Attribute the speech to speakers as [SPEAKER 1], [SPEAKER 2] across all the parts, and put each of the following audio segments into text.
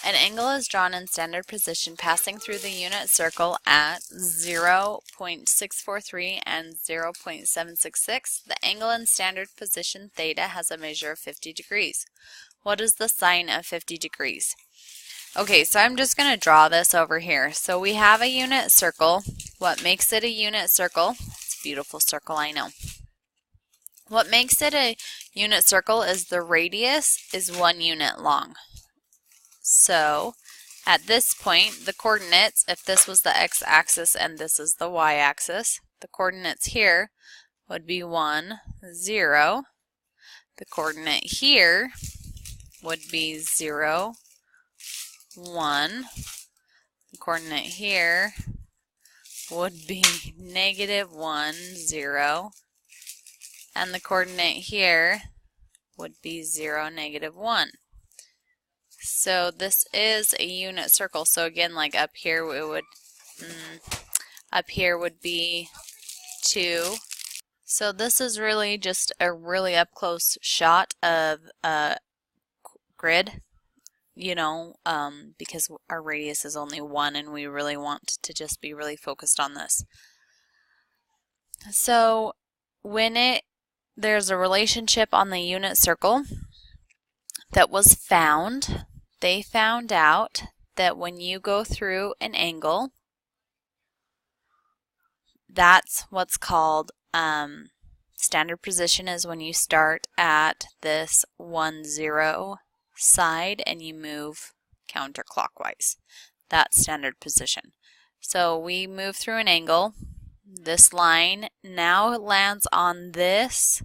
[SPEAKER 1] An angle is drawn in standard position passing through the unit circle at 0.643 and 0.766. The angle in standard position theta has a measure of 50 degrees. What is the sine of 50 degrees? Okay, so I'm just going to draw this over here. So we have a unit circle. What makes it a unit circle? It's a beautiful circle, I know. What makes it a unit circle is the radius is 1 unit long. So at this point, the coordinates, if this was the x-axis and this is the y-axis, the coordinates here would be 1, 0. The coordinate here would be 0, 1. The coordinate here would be -1, 0. And the coordinate here would be 0, -1. So this is a unit circle. So again, like up here, it would up here would be 2. So this is really just a really up close shot of a grid, you know, because our radius is only 1 and we really want to just be really focused on this. So when there's a relationship on the unit circle that was found, they found out that when you go through an angle, that's what's called standard position, is when you start at this 1, 0 side and you move counterclockwise. That's standard position. So we move through an angle. This line now lands on this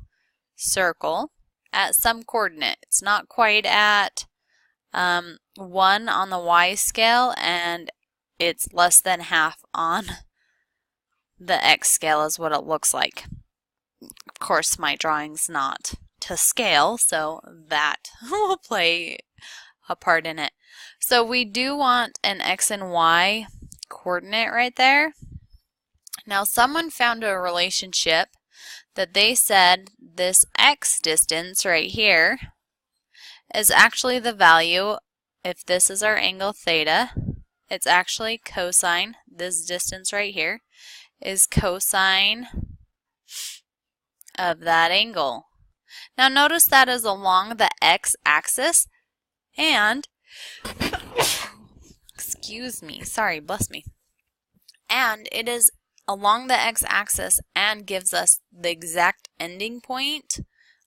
[SPEAKER 1] circle at some coordinate. It's not quite at 1 on the y scale, and it's less than half on the x scale is what it looks like. Of course, my drawing's not to scale, so that will play a part in it. So we do want an x and y coordinate right there. Now someone found a relationship that they said this x distance right here is actually the value, if this is our angle theta, it's actually cosine, this distance right here is cosine of that angle. Now notice that is along the x-axis, and excuse me, sorry, bless me, and it is along the x-axis and gives us the exact ending point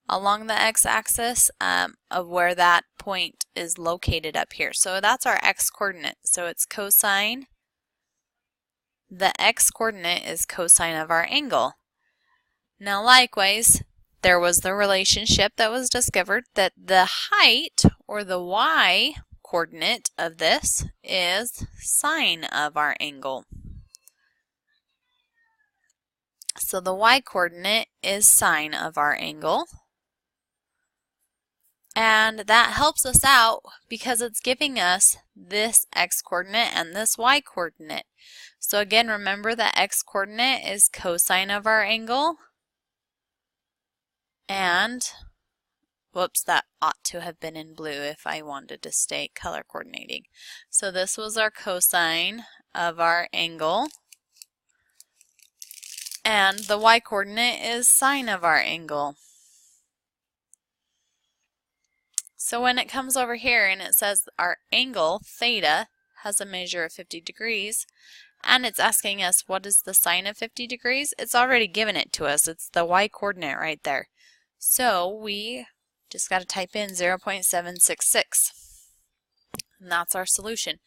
[SPEAKER 1] along the x-axis of where that point is located up here. So that's our x-coordinate. So it's cosine. The x-coordinate is cosine of our angle. Now likewise, there was the relationship that was discovered that the height, or the y-coordinate of this, is sine of our angle. So the y-coordinate is sine of our angle. And that helps us out because it's giving us this x-coordinate and this y-coordinate. So again, remember the x-coordinate is cosine of our angle. And, whoops, that ought to have been in blue if I wanted to stay color coordinating. So this was our cosine of our angle. And the y-coordinate is sine of our angle. So when it comes over here and it says our angle, theta, has a measure of 50 degrees, and it's asking us what is the sine of 50 degrees, it's already given it to us. It's the y-coordinate right there. So we just got to type in 0.766. And that's our solution.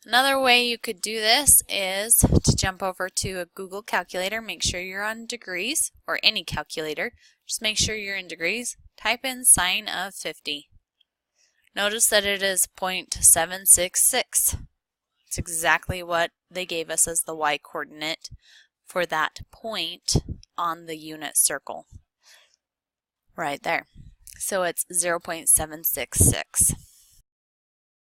[SPEAKER 1] Another way you could do this is to jump over to a Google calculator, make sure you're on degrees, or any calculator. Just make sure you're in degrees. Type in sine of 50. Notice that it is 0.766. It's exactly what they gave us as the y-coordinate for that point on the unit circle. Right there. So it's 0.766.